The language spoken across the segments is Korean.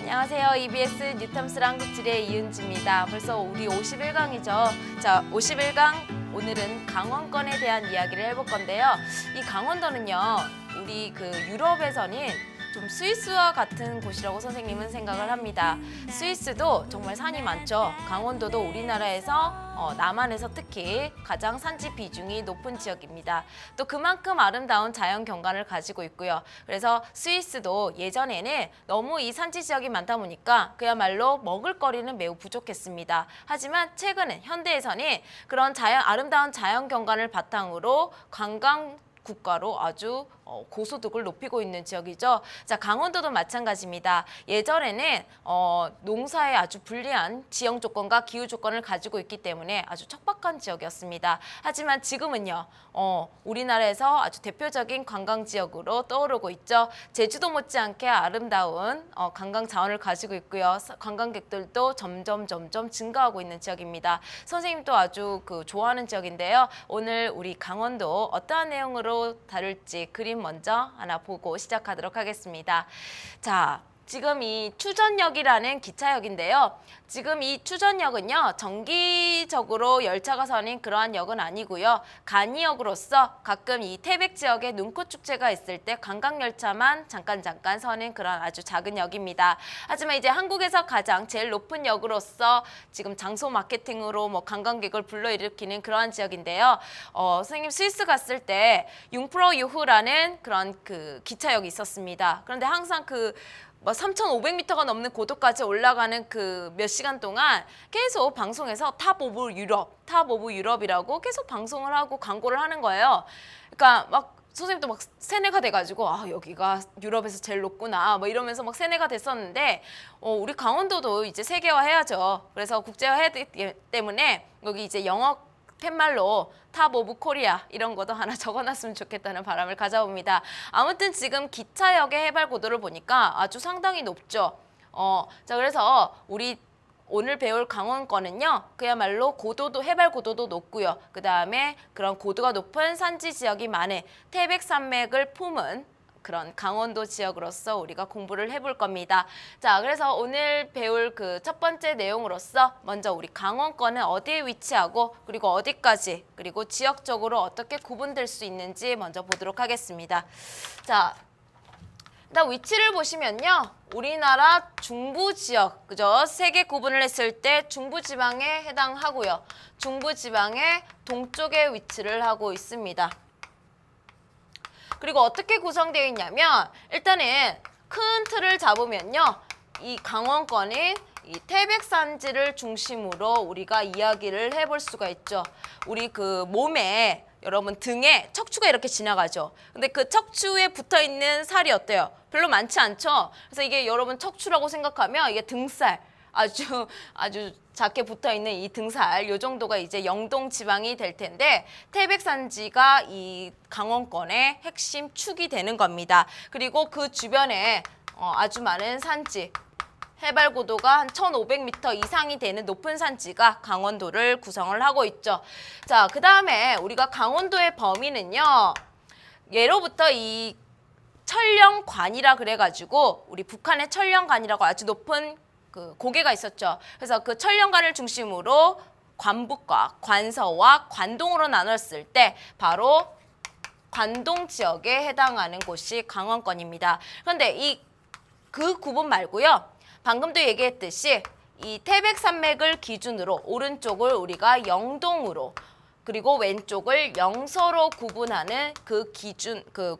안녕하세요. EBS 뉴탐스랑 한국지리의 이은지입니다. 벌써 우리 51강이죠. 자, 51강 오늘은 강원권에 대한 이야기를 해볼 건데요. 이 강원도는요, 우리 그 유럽에서는 좀 스위스와 같은 곳이라고 선생님은 생각을 합니다. 스위스도 정말 산이 많죠. 강원도도 우리나라에서 남한에서 특히 가장 산지 비중이 높은 지역입니다. 또 그만큼 아름다운 자연 경관을 가지고 있고요. 그래서 스위스도 예전에는 너무 이 산지 지역이 많다 보니까 그야말로 먹을거리는 매우 부족했습니다. 하지만 최근은 현대에서는 그런 아름다운 자연 경관을 바탕으로 관광 국가로 아주 고소득을 높이고 있는 지역이죠. 자, 강원도도 마찬가지입니다. 예전에는 농사에 아주 불리한 지형 조건과 기후 조건을 가지고 있기 때문에 아주 척박한 지역이었습니다. 하지만 지금은요, 우리나라에서 아주 대표적인 관광 지역으로 떠오르고 있죠. 제주도 못지않게 아름다운 관광 자원을 가지고 있고요. 관광객들도 점점 증가하고 있는 지역입니다. 선생님도 아주 좋아하는 지역인데요. 오늘 우리 강원도 어떠한 내용으로 다룰지 그림 먼저 하나 보고 시작하도록 하겠습니다. 자, 지금 이 추전역이라는 기차역인데요. 지금 이 추전역은요, 정기적으로 열차가 서는 그러한 역은 아니고요. 간이역으로서 가끔 이 태백 지역에 눈꽃 축제가 있을 때 관광열차만 잠깐 서는 그런 아주 작은 역입니다. 하지만 이제 한국에서 가장 제일 높은 역으로서 지금 장소 마케팅으로 관광객을 불러일으키는 그러한 지역인데요. 선생님 스위스 갔을 때 융프라우 유후라는 그런 기차역이 있었습니다. 그런데 항상 3,500m가 넘는 고도까지 올라가는 몇 시간 동안 계속 방송에서 탑 오브 유럽이라고 계속 방송을 하고 광고를 하는 거예요. 그러니까 선생님도 세뇌가 돼가지고 여기가 유럽에서 제일 높구나 이러면서 세뇌가 됐었는데 우리 강원도도 이제 세계화해야죠. 그래서 국제화해야 되기 때문에 여기 이제 영어 팻말로 탑 오브 코리아 이런 것도 하나 적어놨으면 좋겠다는 바람을 가져봅니다. 아무튼 지금 기차역의 해발 고도를 보니까 아주 상당히 높죠. 자, 그래서 우리 오늘 배울 강원권은요, 그야말로 해발 고도도 높고요. 그 다음에 그런 고도가 높은 산지 지역이 많은 태백산맥을 품은 그런 강원도 지역으로서 우리가 공부를 해볼 겁니다. 자, 그래서 오늘 배울 첫 번째 내용으로서 먼저 우리 강원권은 어디에 위치하고 그리고 어디까지 그리고 지역적으로 어떻게 구분될 수 있는지 먼저 보도록 하겠습니다. 자, 일단 위치를 보시면요, 우리나라 중부 지역, 그죠? 세계 구분을 했을 때 중부 지방에 해당하고요. 중부 지방의 동쪽에 위치를 하고 있습니다. 그리고 어떻게 구성되어 있냐면 일단은 큰 틀을 잡으면요, 이 강원권이 이 태백산지를 중심으로 우리가 이야기를 해볼 수가 있죠. 우리 몸에 여러분 등에 척추가 이렇게 지나가죠. 근데 그 척추에 붙어 있는 살이 어때요? 별로 많지 않죠. 그래서 이게 여러분 척추라고 생각하면 이게 등살 아주 작게 붙어있는 이 등살, 요 정도가 이제 영동 지방이 될 텐데 태백산지가 이 강원권의 핵심 축이 되는 겁니다. 그리고 그 주변에 아주 많은 산지, 해발 고도가 한 1,500m 이상이 되는 높은 산지가 강원도를 구성을 하고 있죠. 자, 그 다음에 우리가 강원도의 범위는요, 예로부터 이 천령관이라 그래가지고 우리 북한의 천령관이라고 아주 높은 고개가 있었죠. 그래서 그 천령관을 중심으로 관북과 관서와 관동으로 나눴을 때 바로 관동 지역에 해당하는 곳이 강원권입니다. 그런데 그 구분 말고요, 방금도 얘기했듯이 이 태백산맥을 기준으로 오른쪽을 우리가 영동으로 그리고 왼쪽을 영서로 구분하는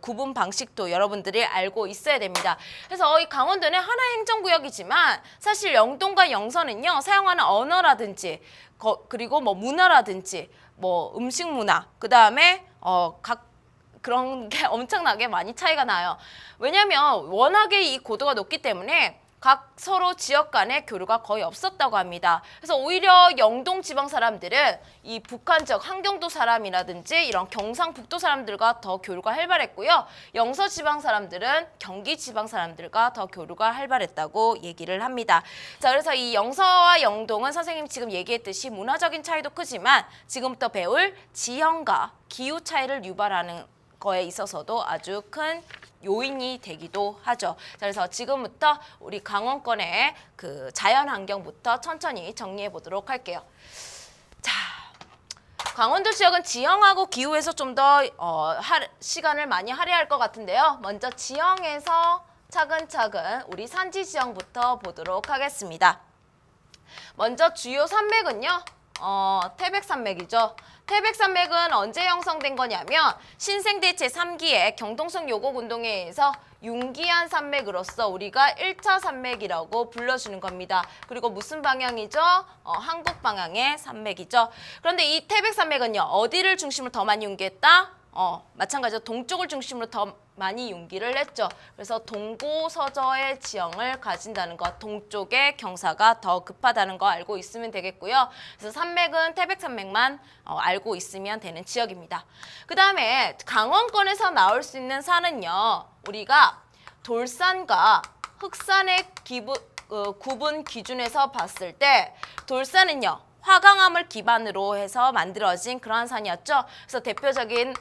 구분 방식도 여러분들이 알고 있어야 됩니다. 그래서 이 강원도는 하나의 행정구역이지만 사실 영동과 영서는요, 사용하는 언어라든지 그리고 문화라든지 음식 문화, 그 다음에 그런 게 엄청나게 많이 차이가 나요. 왜냐하면 워낙에 이 고도가 높기 때문에 각 서로 지역 간의 교류가 거의 없었다고 합니다. 그래서 오히려 영동 지방 사람들은 이 북한 지역 한경도 사람이라든지 이런 경상북도 사람들과 더 교류가 활발했고요. 영서 지방 사람들은 경기 지방 사람들과 더 교류가 활발했다고 얘기를 합니다. 자, 그래서 이 영서와 영동은 선생님 지금 얘기했듯이 문화적인 차이도 크지만 지금부터 배울 지형과 기후 차이를 유발하는 거에 있어서도 아주 큰 요인이 되기도 하죠. 자, 그래서 지금부터 우리 강원권의 그 자연 환경부터 천천히 정리해 보도록 할게요. 자, 강원도 지역은 지형하고 기후에서 좀 더 시간을 많이 할애할 것 같은데요. 먼저 지형에서 차근차근 우리 산지 지형부터 보도록 하겠습니다. 먼저 주요 산맥은요. 태백산맥이죠. 태백산맥은 언제 형성된 거냐면 신생대 제3기의 경동성 요곡 운동에 의해서 융기한 산맥으로서 우리가 1차 산맥이라고 불러주는 겁니다. 그리고 무슨 방향이죠? 한국 방향의 산맥이죠. 그런데 이 태백산맥은요. 어디를 중심으로 더 많이 융기했다? 마찬가지로 동쪽을 중심으로 더 많이 융기를 했죠. 그래서 동고서저의 지형을 가진다는 것, 동쪽의 경사가 더 급하다는 거 알고 있으면 되겠고요. 그래서 산맥은 태백산맥만 알고 있으면 되는 지역입니다. 그 다음에 강원권에서 나올 수 있는 산은요. 우리가 돌산과 흑산의 구분 기준에서 봤을 때 돌산은요. 화강암을 기반으로 해서 만들어진 그러한 산이었죠. 그래서 대표적인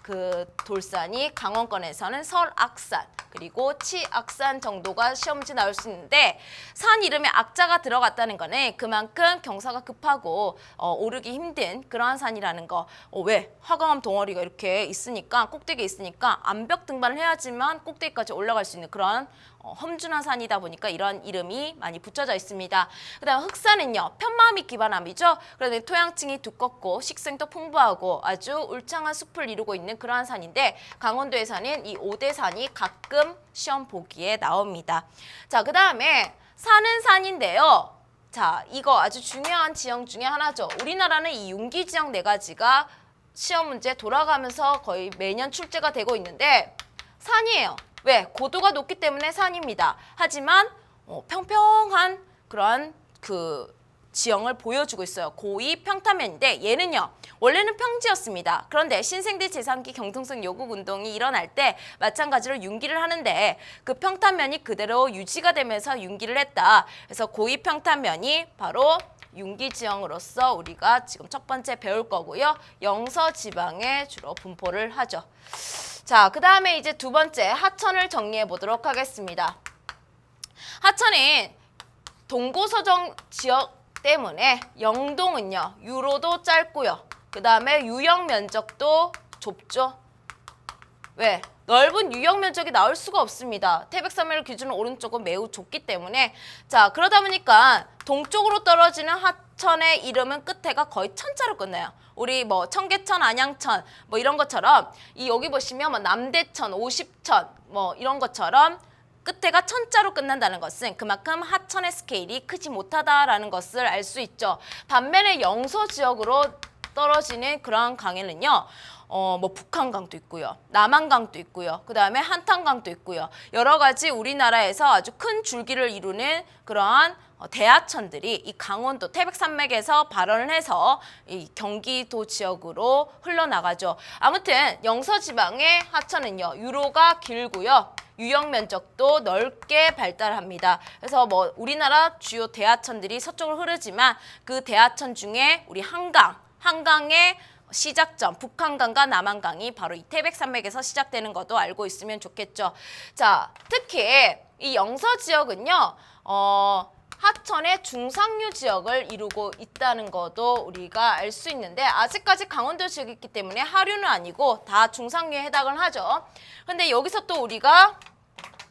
그 돌산이 강원권에서는 설악산 그리고 치악산 정도가 시험 문제 나올 수 있는데 산 이름에 악자가 들어갔다는 거는 그만큼 경사가 급하고 오르기 힘든 그러한 산이라는 거. 왜? 화강암 덩어리가 이렇게 있으니까 꼭대기에 있으니까 암벽 등반을 해야지만 꼭대기까지 올라갈 수 있는 그런 험준한 산이다 보니까 이런 이름이 많이 붙여져 있습니다. 그 다음 흑산은요. 편마음이 기반암이죠. 그런데 토양층이 두껍고 식생도 풍부하고 아주 울창한 숲을 이루고 있는 그러한 산인데 강원도에서는 이 5대 산이 가끔 시험 보기에 나옵니다. 자, 그 다음에 산은 산인데요. 자, 이거 아주 중요한 지형 중에 하나죠. 우리나라는 이 융기 지형 4가지가 시험 문제 돌아가면서 거의 매년 출제가 되고 있는데 산이에요. 왜? 고도가 높기 때문에 산입니다. 하지만 평평한 그런 그 지형을 보여주고 있어요. 고위 평탄면인데 얘는요. 원래는 평지였습니다. 그런데 신생대 제3기 경동성 요곡 운동이 일어날 때 마찬가지로 융기를 하는데 그 평탄면이 그대로 유지가 되면서 융기를 했다. 그래서 고위 평탄면이 바로 융기 지형으로서 우리가 지금 첫 번째 배울 거고요. 영서 지방에 주로 분포를 하죠. 자, 그 다음에 이제 두 번째 하천을 정리해 보도록 하겠습니다. 하천은 동고서정 지역 때문에 영동은요. 유로도 짧고요. 그 다음에 유역 면적도 좁죠. 왜? 넓은 유역 면적이 나올 수가 없습니다. 태백산맥을 기준으로 오른쪽은 매우 좁기 때문에 자, 그러다 보니까 동쪽으로 떨어지는 하천의 이름은 끝에가 거의 천자로 끝나요. 우리 뭐 청계천, 안양천 뭐 이런 것처럼 이 여기 보시면 뭐 남대천, 오십천 뭐 이런 것처럼 끝에가 천자로 끝난다는 것은 그만큼 하천의 스케일이 크지 못하다라는 것을 알 수 있죠. 반면에 영서 지역으로 떨어지는 그러한 강에는요. 뭐 북한강도 있고요. 남한강도 있고요. 그 다음에 한탄강도 있고요. 여러 가지 우리나라에서 아주 큰 줄기를 이루는 그러한 대하천들이 이 강원도 태백산맥에서 발원을 해서 이 경기도 지역으로 흘러나가죠. 아무튼 영서지방의 하천은요. 유로가 길고요. 유역 면적도 넓게 발달합니다. 그래서 뭐 우리나라 주요 대하천들이 서쪽으로 흐르지만 그 대하천 중에 우리 한강의 시작점, 북한강과 남한강이 바로 이 태백산맥에서 시작되는 것도 알고 있으면 좋겠죠. 자, 특히 이 영서 지역은요, 하천의 중상류 지역을 이루고 있다는 것도 우리가 알 수 있는데 아직까지 강원도 지역이 있기 때문에 하류는 아니고 다 중상류에 해당을 하죠. 그런데 여기서 또 우리가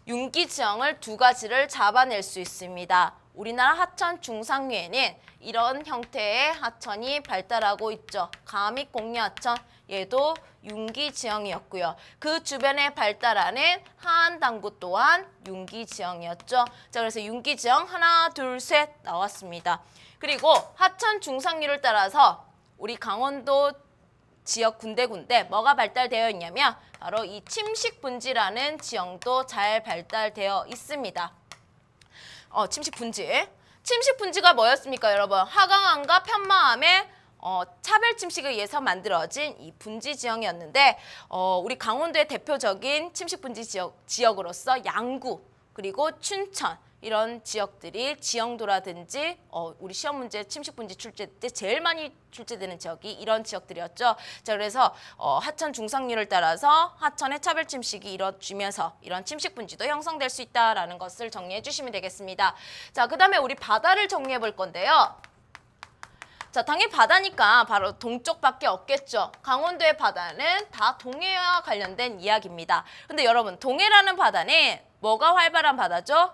융기 지형을 2가지를 잡아낼 수 있습니다. 우리나라 하천 중상류에는 이런 형태의 하천이 발달하고 있죠. 감익 공리하천, 얘도 융기 지형이었고요. 그 주변에 발달하는 하안당구 또한 융기 지형이었죠. 자, 그래서 융기 지형 하나, 둘, 셋 나왔습니다. 그리고 하천 중상류를 따라서 우리 강원도 지역 군데군데 뭐가 발달되어 있냐면 바로 이 침식분지라는 지형도 잘 발달되어 있습니다. 침식분지. 침식분지가 뭐였습니까, 여러분? 하강암과 편마암의 차별 침식에 의해서 만들어진 이 분지 지형이었는데 우리 강원도의 대표적인 침식분지 지역으로서 양구 그리고 춘천 이런 지역들이 지형도라든지 우리 시험 문제 침식 분지 출제 때 제일 많이 출제되는 지역이 이런 지역들이었죠. 자, 그래서 하천 중상류를 따라서 하천의 차별 침식이 이루어지면서 이런 침식 분지도 형성될 수 있다라는 것을 정리해 주시면 되겠습니다. 자, 그다음에 우리 바다를 정리해 볼 건데요. 자, 당연히 바다니까 바로 동쪽밖에 없겠죠. 강원도의 바다는 다 동해와 관련된 이야기입니다. 근데 여러분, 동해라는 바다는 뭐가 활발한 바다죠?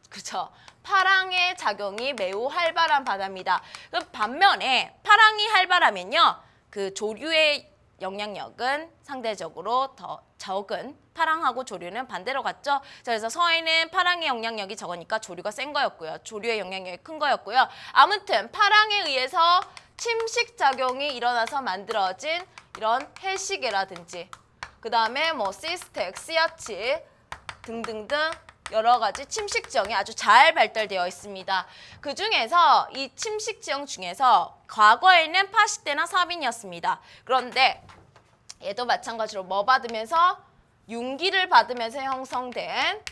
그쵸? 파랑의 작용이 매우 활발한 바다입니다. 그럼 반면에 파랑이 활발하면요, 그 조류의 영향력은 상대적으로 더 적은, 파랑하고 조류는 반대로 갔죠. 자, 그래서 서해는 파랑의 영향력이 적으니까 조류가 센 거였고요. 조류의 영향력이 큰 거였고요. 아무튼 파랑에 의해서 침식 작용이 일어나서 만들어진 이런 해시계라든지 그 다음에 뭐 시스텍, 씨앗치 등등등 여러 가지 침식 지형이 아주 잘 발달되어 있습니다. 그 중에서 이 침식 지형 중에서 과거에는 파시대나 사빈이었습니다. 그런데 얘도 마찬가지로 뭐 받으면서 윤기를 받으면서 형성된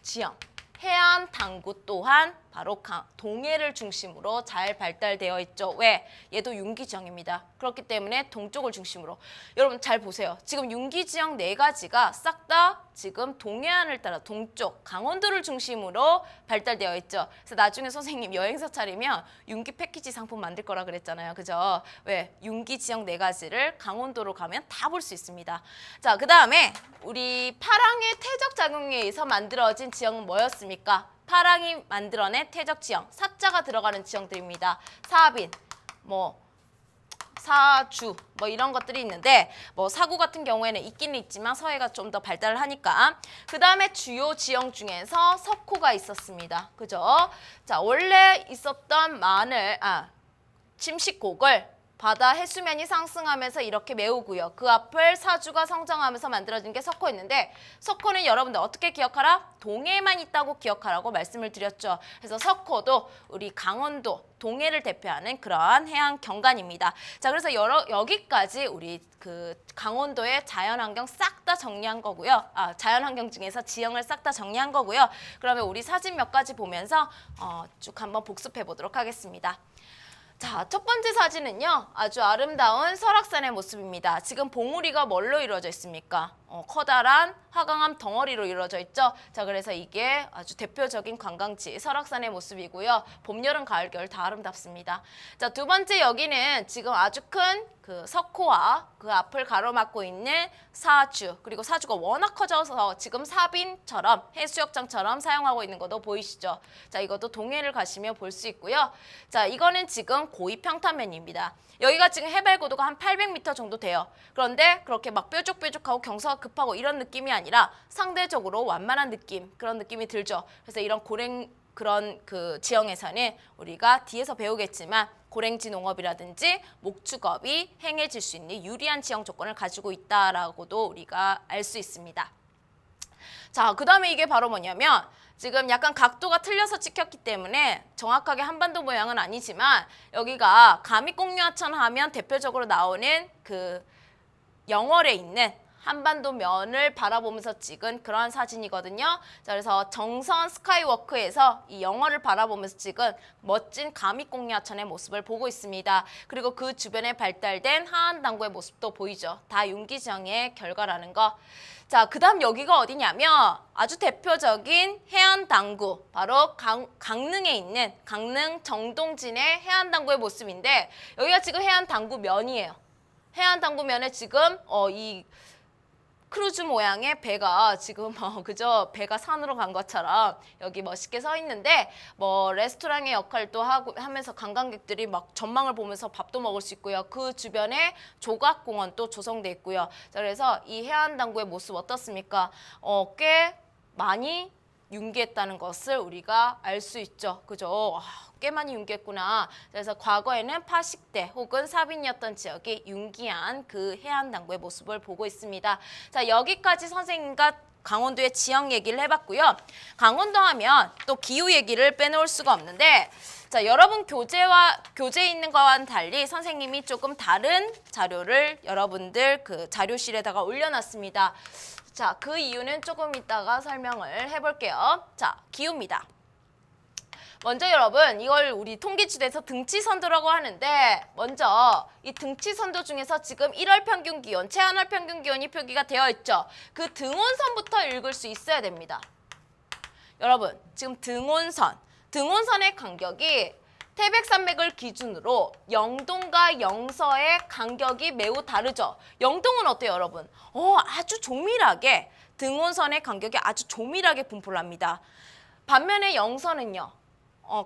지형, 해안 당구 또한 바로 동해를 중심으로 잘 발달되어 있죠. 왜? 얘도 윤기 지형입니다. 그렇기 때문에 동쪽을 중심으로. 여러분 잘 보세요. 지금 윤기 지형 4가지가 싹 다 지금 동해안을 따라 동쪽, 강원도를 중심으로 발달되어 있죠. 그래서 나중에 선생님 여행사 차리면 윤기 패키지 상품 만들 거라 그랬잖아요. 그죠? 왜? 윤기 지형 4가지를 강원도로 가면 다 볼 수 있습니다. 자, 그 다음에 우리 파랑의 태적 작용에 의해서 만들어진 지형은 뭐였습니까? 파랑이 만들어낸 태적 지형, 사자가 들어가는 지형들입니다. 사빈, 사주, 이런 것들이 있는데 사구 같은 경우에는 있기는 있지만 서해가 좀 더 발달을 하니까. 그 다음에 주요 지형 중에서 석호가 있었습니다. 그죠? 자, 원래 있었던 침식곡을 바다 해수면이 상승하면서 이렇게 메우고요. 그 앞을 사주가 성장하면서 만들어진 게 석호였는데 석호는 여러분들 어떻게 기억하라? 동해에만 있다고 기억하라고 말씀을 드렸죠. 그래서 석호도 우리 강원도, 동해를 대표하는 그러한 해안 경관입니다. 자, 그래서 여기까지 우리 그 강원도의 자연환경 싹 다 정리한 거고요. 자연환경 중에서 지형을 싹 다 정리한 거고요. 그러면 우리 사진 몇 가지 보면서 쭉 한번 복습해 보도록 하겠습니다. 자, 첫 번째 사진은요, 아주 아름다운 설악산의 모습입니다. 지금 봉우리가 뭘로 이루어져 있습니까? 커다란 화강암 덩어리로 이루어져 있죠. 자, 그래서 이게 아주 대표적인 관광지 설악산의 모습이고요. 봄, 여름, 가을, 겨울 다 아름답습니다. 자, 두 번째 여기는 지금 아주 큰 그 석호와 그 앞을 가로막고 있는 사주, 그리고 사주가 워낙 커져서 지금 사빈처럼 해수욕장처럼 사용하고 있는 것도 보이시죠? 자, 이것도 동해를 가시면 볼 수 있고요. 자, 이거는 지금 고위 평탄면입니다. 여기가 지금 해발 고도가 한 800m 정도 돼요. 그런데 그렇게 막 뾰족뾰족하고 경사가 급하고 이런 느낌이 아니라 상대적으로 완만한 느낌, 그런 느낌이 들죠. 그래서 이런 그런 그 지형에서는 우리가 뒤에서 배우겠지만 고랭지 농업이라든지 목축업이 행해질 수 있는 유리한 지형 조건을 가지고 있다라고도 우리가 알 수 있습니다. 자, 그 다음에 이게 바로 뭐냐면 지금 약간 각도가 틀려서 찍혔기 때문에 정확하게 한반도 모양은 아니지만 여기가 감익공유하천 하면 대표적으로 나오는 그 영월에 있는 한반도 면을 바라보면서 찍은 그런 사진이거든요. 자, 그래서 정선 스카이워크에서 이 영월을 바라보면서 찍은 멋진 감익공유하천의 모습을 보고 있습니다. 그리고 그 주변에 발달된 하안당구의 모습도 보이죠. 다 윤기지형의 결과라는 거. 자, 그 다음 여기가 어디냐면 아주 대표적인 해안당구, 바로 강릉에 있는 강릉 정동진의 해안당구의 모습인데 여기가 지금 해안당구 면이에요. 해안당구 면에 지금 이 크루즈 모양의 배가 지금 그저 배가 산으로 간 것처럼 여기 멋있게 서 있는데 레스토랑의 역할도 하면서 관광객들이 막 전망을 보면서 밥도 먹을 수 있고요. 그 주변에 조각공원도 조성돼 있고요. 자, 그래서 이 해안당구의 모습 어떻습니까? 꽤 많이 윤기했다는 것을 우리가 알 수 있죠. 그죠? 꽤 많이 윤기했구나. 그래서 과거에는 파식대 혹은 사빈이었던 지역이 윤기한 그 해안당구의 모습을 보고 있습니다. 자, 여기까지 선생님과 강원도의 지형 얘기를 해봤고요. 강원도 하면 또 기후 얘기를 빼놓을 수가 없는데 자, 여러분 교재에 있는 거와는 달리 선생님이 조금 다른 자료를 여러분들 그 자료실에다가 올려놨습니다. 자, 그 이유는 조금 이따가 설명을 해볼게요. 자, 기후입니다. 먼저 여러분 이걸 우리 통계치도에서 등치선도라고 하는데 먼저 이 등치선도 중에서 지금 1월 평균기온, 체안월 평균기온이 표기가 되어 있죠. 그 등온선부터 읽을 수 있어야 됩니다. 여러분 지금 등온선의 간격이 태백산맥을 기준으로 영동과 영서의 간격이 매우 다르죠. 영동은 어때요 여러분? 아주 조밀하게 등온선의 간격이 아주 조밀하게 분포를 합니다. 반면에 영서는요.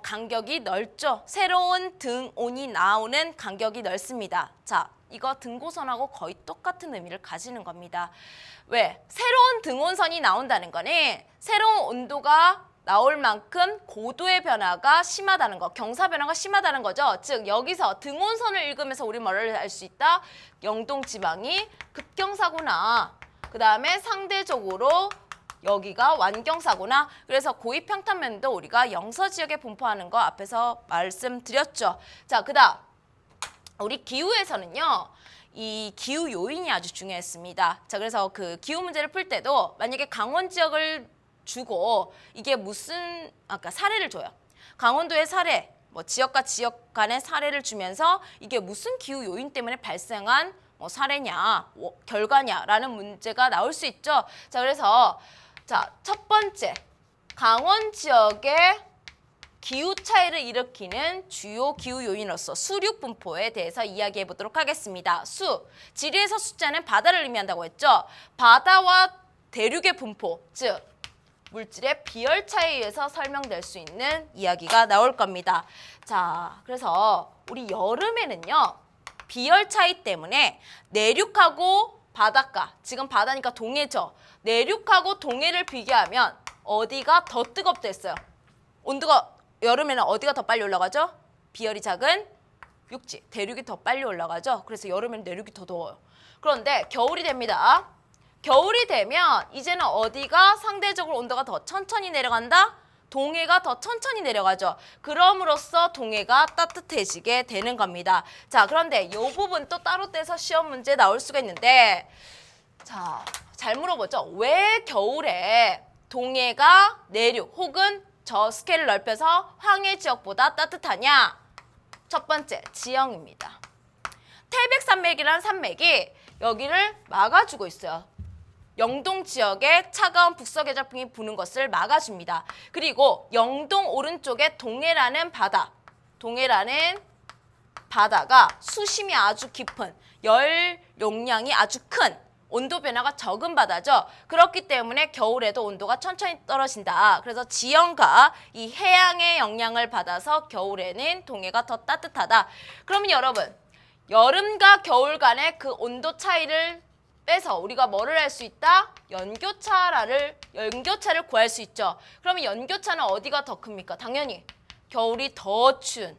간격이 넓죠. 새로운 등온이 나오는 간격이 넓습니다. 자, 이거 등고선하고 거의 똑같은 의미를 가지는 겁니다. 왜? 새로운 등온선이 나온다는 거는 새로운 온도가 나올 만큼 고도의 변화가 심하다는 거, 경사 변화가 심하다는 거죠. 즉 여기서 등온선을 읽으면서 우리 뭐를 알 수 있다? 영동 지방이 급경사구나. 그 다음에 상대적으로 여기가 완경사구나. 그래서 고위 평탄면도 우리가 영서 지역에 분포하는 거 앞에서 말씀드렸죠. 자, 그다음 우리 기후에서는요. 이 기후 요인이 아주 중요했습니다. 자, 그래서 그 기후 문제를 풀 때도 만약에 강원 지역을 주고 이게 무슨 아까 사례를 줘요. 강원도의 사례, 뭐 지역과 지역 간의 사례를 주면서 이게 무슨 기후 요인 때문에 발생한 사례냐, 결과냐라는 문제가 나올 수 있죠. 자, 그래서 자, 첫 번째, 강원 지역의 기후 차이를 일으키는 주요 기후 요인으로서 수륙 분포에 대해서 이야기해 보도록 하겠습니다. 지리에서 숫자는 바다를 의미한다고 했죠. 바다와 대륙의 분포, 즉 물질의 비열 차이에 의해서 설명될 수 있는 이야기가 나올 겁니다. 자, 그래서 우리 여름에는요. 비열 차이 때문에 내륙하고 바닷가, 지금 바다니까 동해죠. 내륙하고 동해를 비교하면 어디가 더 뜨겁다 했어요. 온도가 여름에는 어디가 더 빨리 올라가죠? 비열이 작은 육지, 대륙이 더 빨리 올라가죠. 그래서 여름에는 내륙이 더 더워요. 그런데 겨울이 됩니다. 겨울이 되면 이제는 어디가 상대적으로 온도가 더 천천히 내려간다? 동해가 더 천천히 내려가죠. 그럼으로써 동해가 따뜻해지게 되는 겁니다. 자, 그런데 이 부분 또 따로 떼서 시험 문제 나올 수가 있는데 자, 잘 물어보죠. 왜 겨울에 동해가 내륙 혹은 저 스케일을 넓혀서 황해 지역보다 따뜻하냐? 첫 번째, 지형입니다. 태백산맥이라는 산맥이 여기를 막아주고 있어요. 영동 지역에 차가운 북서계절풍이 부는 것을 막아줍니다. 그리고 영동 오른쪽에 동해라는 바다가 수심이 아주 깊은 열 용량이 아주 큰 온도 변화가 적은 바다죠. 그렇기 때문에 겨울에도 온도가 천천히 떨어진다. 그래서 지형과 이 해양의 영향을 받아서 겨울에는 동해가 더 따뜻하다. 그러면 여러분, 여름과 겨울 간의 그 온도 차이를 빼서 우리가 뭐를 할 수 있다? 연교차를 구할 수 있죠. 그러면 연교차는 어디가 더 큽니까? 당연히 겨울이 더 추운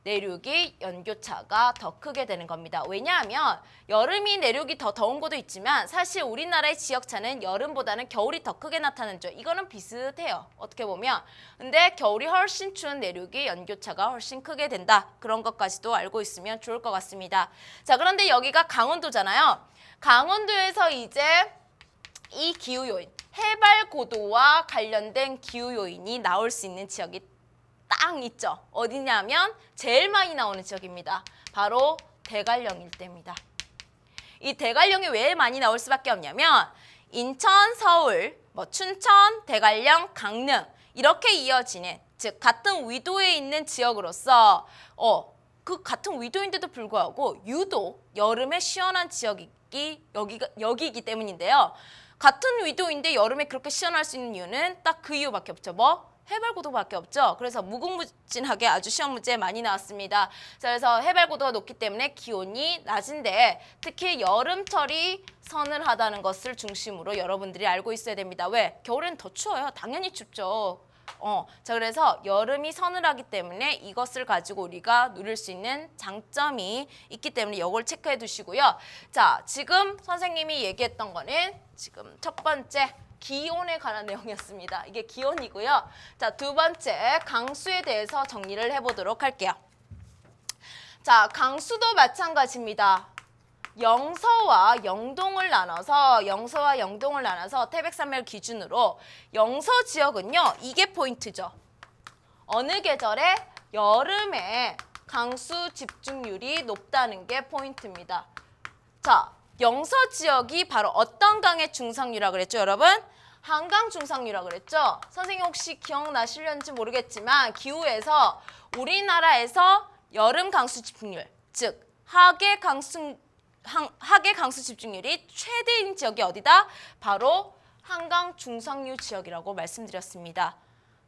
내륙이 연교차가 더 크게 되는 겁니다. 왜냐하면 여름이 내륙이 더 더운 곳도 있지만 사실 우리나라의 지역차는 여름보다는 겨울이 더 크게 나타나죠. 이거는 비슷해요. 어떻게 보면. 근데 겨울이 훨씬 추운 내륙이 연교차가 훨씬 크게 된다. 그런 것까지도 알고 있으면 좋을 것 같습니다. 자, 그런데 여기가 강원도잖아요. 강원도에서 이제 이 기후 요인, 해발 고도와 관련된 기후 요인이 나올 수 있는 지역이 딱 있죠. 어디냐면 제일 많이 나오는 지역입니다. 바로 대관령 일대입니다. 이 대관령이 왜 많이 나올 수밖에 없냐면 인천, 서울, 춘천, 대관령, 강릉 이렇게 이어지는 즉 같은 위도에 있는 지역으로서 그 같은 위도인데도 불구하고 유독 여름에 시원한 지역이 여기이기 때문인데요. 같은 위도인데 여름에 그렇게 시원할 수 있는 이유는 딱 그 이유밖에 없죠. 해발 고도밖에 없죠. 그래서 무궁무진하게 아주 시험 문제 많이 나왔습니다. 자, 그래서 해발 고도가 높기 때문에 기온이 낮은데 특히 여름철이 서늘하다는 것을 중심으로 여러분들이 알고 있어야 됩니다. 왜? 겨울엔 더 추워요. 당연히 춥죠. 자, 그래서 여름이 서늘하기 때문에 이것을 가지고 우리가 누릴 수 있는 장점이 있기 때문에 이걸 체크해 두시고요. 자, 지금 선생님이 얘기했던 거는 지금 첫 번째 기온에 관한 내용이었습니다. 이게 기온이고요. 자, 두 번째 강수에 대해서 정리를 해보도록 할게요. 자, 강수도 마찬가지입니다. 영서와 영동을 나눠서 태백산맥을 기준으로 영서 지역은요. 이게 포인트죠. 어느 계절에? 여름에 강수 집중률이 높다는 게 포인트입니다. 자, 영서 지역이 바로 어떤 강의 중상류라 그랬죠, 여러분? 한강 중상류라 그랬죠? 선생님 혹시 기억나시려는지 모르겠지만 기후에서 우리나라에서 여름 강수 집중률, 즉 하계 강수 집중률이 최대인 지역이 어디다? 바로 한강 중상류 지역이라고 말씀드렸습니다.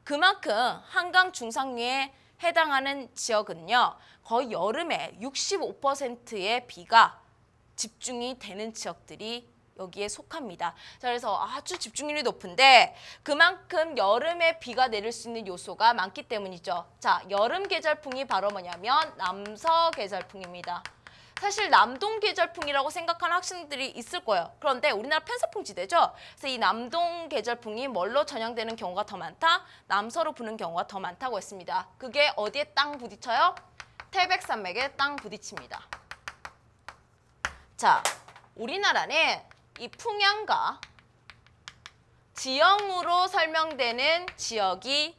그만큼 한강 중상류에 해당하는 지역은요, 거의 여름에 65%의 비가 집중이 되는 지역들이 여기에 속합니다. 자, 그래서 아주 집중률이 높은데 그만큼 여름에 비가 내릴 수 있는 요소가 많기 때문이죠. 자, 여름 계절풍이 바로 뭐냐면 남서 계절풍입니다. 사실 남동 계절풍이라고 생각하는 학생들이 있을 거예요. 그런데 우리나라 편서풍 지대죠. 그래서 이 남동 계절풍이 뭘로 전향되는 경우가 더 많다? 남서로 부는 경우가 더 많다고 했습니다. 그게 어디에 땅 부딪혀요? 태백산맥에 땅 부딪힙니다. 자, 우리나라는 이 풍향과 지형으로 설명되는 지역이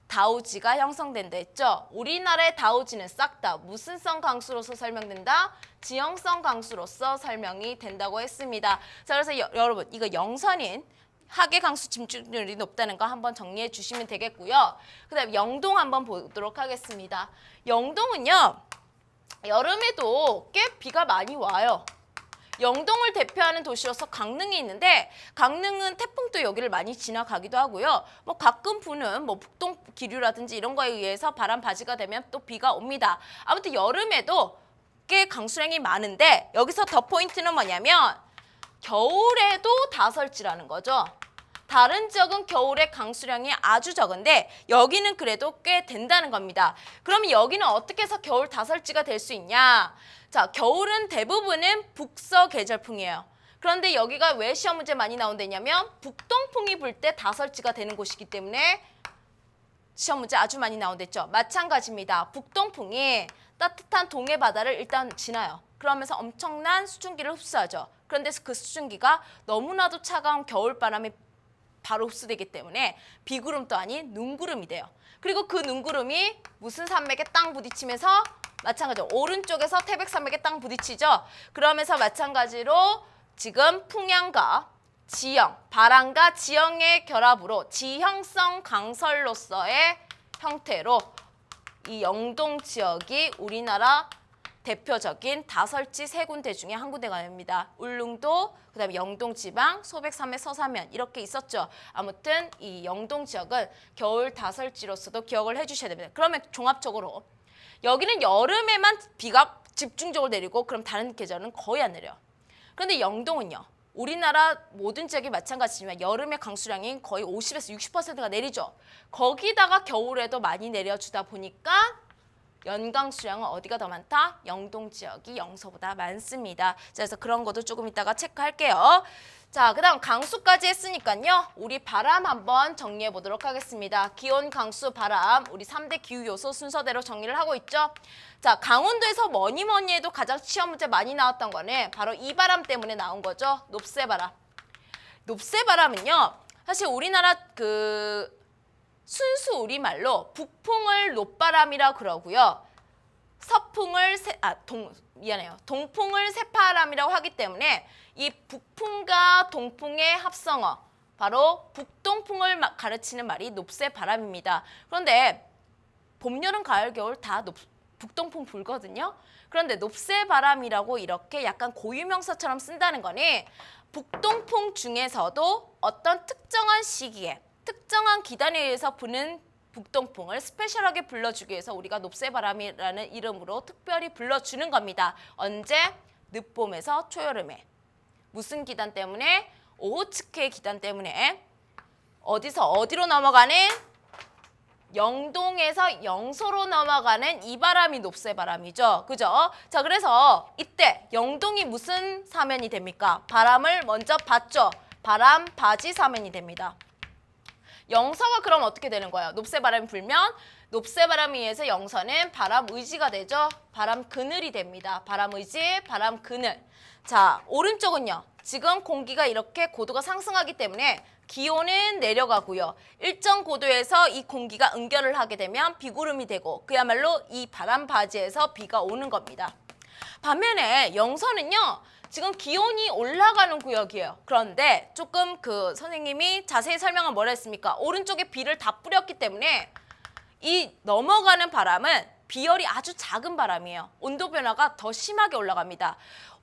다우지가 형성된다 했죠. 우리나라의 다우지는 싹 다 무슨 성 강수로서 설명된다? 지형성 강수로서 설명이 된다고 했습니다. 자, 그래서 여러분 이거 영선인 하계 강수 집중률이 높다는 거 한번 정리해 주시면 되겠고요. 그다음에 영동 한번 보도록 하겠습니다. 영동은요, 여름에도 꽤 비가 많이 와요. 영동을 대표하는 도시로서 강릉이 있는데 강릉은 태풍도 여기를 많이 지나가기도 하고요. 뭐 가끔 부는 뭐 북동 기류라든지 이런 거에 의해서 바람 바지가 되면 또 비가 옵니다. 아무튼 여름에도 꽤 강수량이 많은데 여기서 더 포인트는 뭐냐면 겨울에도 다설지라는 거죠. 다른 지역은 겨울에 강수량이 아주 적은데 여기는 그래도 꽤 된다는 겁니다. 그러면 여기는 어떻게 해서 겨울 다설지가 될 수 있냐? 자, 겨울은 대부분은 북서 계절풍이에요. 그런데 여기가 왜 시험 문제 많이 나온다냐면 북동풍이 불 때 다설지가 되는 곳이기 때문에 시험 문제 아주 많이 나온댔죠. 마찬가지입니다. 북동풍이 따뜻한 동해 바다를 일단 지나요. 그러면서 엄청난 수증기를 흡수하죠. 그런데 그 수증기가 너무나도 차가운 겨울바람이 바로 흡수되기 때문에 비구름도 아닌 눈구름이 돼요. 그리고 그 눈구름이 무슨 산맥에 땅 부딪히면서 마찬가지로 오른쪽에서 태백산맥에 땅 부딪히죠. 그러면서 마찬가지로 지금 풍향과 지형, 바람과 지형의 결합으로 지형성 강설로서의 형태로 이 영동 지역이 우리나라 대표적인 다설지 세 군데 중에 한 군데가 됩니다. 울릉도, 그다음에 영동 지방, 소백산맥 서사면 이렇게 있었죠. 아무튼 이 영동 지역은 겨울 다설지로서도 기억을 해주셔야 됩니다. 그러면 종합적으로 여기는 여름에만 비가 집중적으로 내리고 그럼 다른 계절은 거의 안 내려요. 그런데 영동은요. 우리나라 모든 지역이 마찬가지지만 여름에 강수량이 거의 50에서 60%가 내리죠. 거기다가 겨울에도 많이 내려주다 보니까 연강 수량은 어디가 더 많다? 영동 지역이 영서보다 많습니다. 자, 그래서 그런 것도 조금 이따가 체크할게요. 자, 그다음 강수까지 했으니까요. 우리 바람 한번 정리해 보도록 하겠습니다. 기온, 강수, 바람 우리 3대 기후 요소 순서대로 정리를 하고 있죠. 자, 강원도에서 뭐니 해도 가장 시험 문제 많이 나왔던 거는 바로 이 바람 때문에 나온 거죠. 높새바람. 높새바람은요. 사실 우리나라 순수 우리말로 북풍을 높바람이라 그러고요. 서풍을 동풍을 새바람이라고 하기 때문에 이 북풍과 동풍의 합성어 바로 북동풍을 가르치는 말이 높새바람입니다. 그런데 봄, 여름, 가을, 겨울 다 북동풍 불거든요. 그런데 높새바람이라고 이렇게 약간 고유명사처럼 쓴다는 거니 북동풍 중에서도 어떤 특정한 시기에 특정한 기단에 의해서 부는 북동풍을 스페셜하게 불러주기 위해서 우리가 높새바람이라는 이름으로 특별히 불러주는 겁니다. 언제? 늦봄에서 초여름에. 무슨 기단 때문에? 오호츠크의 기단 때문에. 어디서 어디로 넘어가는? 영동에서 영서로 넘어가는 이 바람이 높새바람이죠. 그죠? 자, 그래서 이때 영동이 무슨 사면이 됩니까? 바람을 먼저 받죠. 바람 바지 사면이 됩니다. 영서가 그럼 어떻게 되는 거예요? 높새바람이 불면 높새바람에 의해서 영서는 바람 의지가 되죠. 바람 그늘이 됩니다. 바람 의지, 바람 그늘. 자, 오른쪽은요. 지금 공기가 이렇게 고도가 상승하기 때문에 기온은 내려가고요. 일정 고도에서 이 공기가 응결을 하게 되면 비구름이 되고 그야말로 이 바람 바지에서 비가 오는 겁니다. 반면에 영서는요. 지금 기온이 올라가는 구역이에요. 그런데 조금 선생님이 자세히 설명은 뭐라 했습니까? 오른쪽에 비를 다 뿌렸기 때문에 이 넘어가는 바람은 비열이 아주 작은 바람이에요. 온도 변화가 더 심하게 올라갑니다.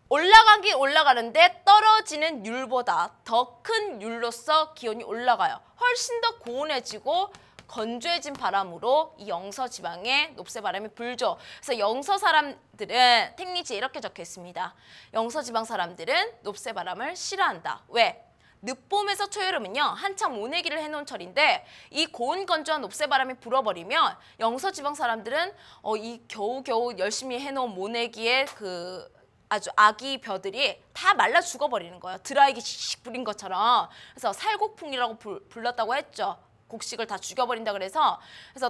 올라가긴 올라가는데 떨어지는 율보다 더 큰 율로서 기온이 올라가요. 훨씬 더 고온해지고 건조해진 바람으로 이 영서 지방에 높새 바람이 불죠. 그래서 영서 사람들은 택리지에 이렇게 적혀 있습니다. 영서 지방 사람들은 높새 바람을 싫어한다. 왜? 늦봄에서 초여름은요 한참 모내기를 해놓은 철인데 이 고온 건조한 높새 바람이 불어버리면 영서 지방 사람들은 이 겨우겨우 열심히 해놓은 모내기에 아주 아기 벼들이 다 말라 죽어버리는 거예요. 드라이기 씩 부린 것처럼. 그래서 살곡풍이라고 불렀다고 했죠. 곡식을 다 죽여버린다 그래서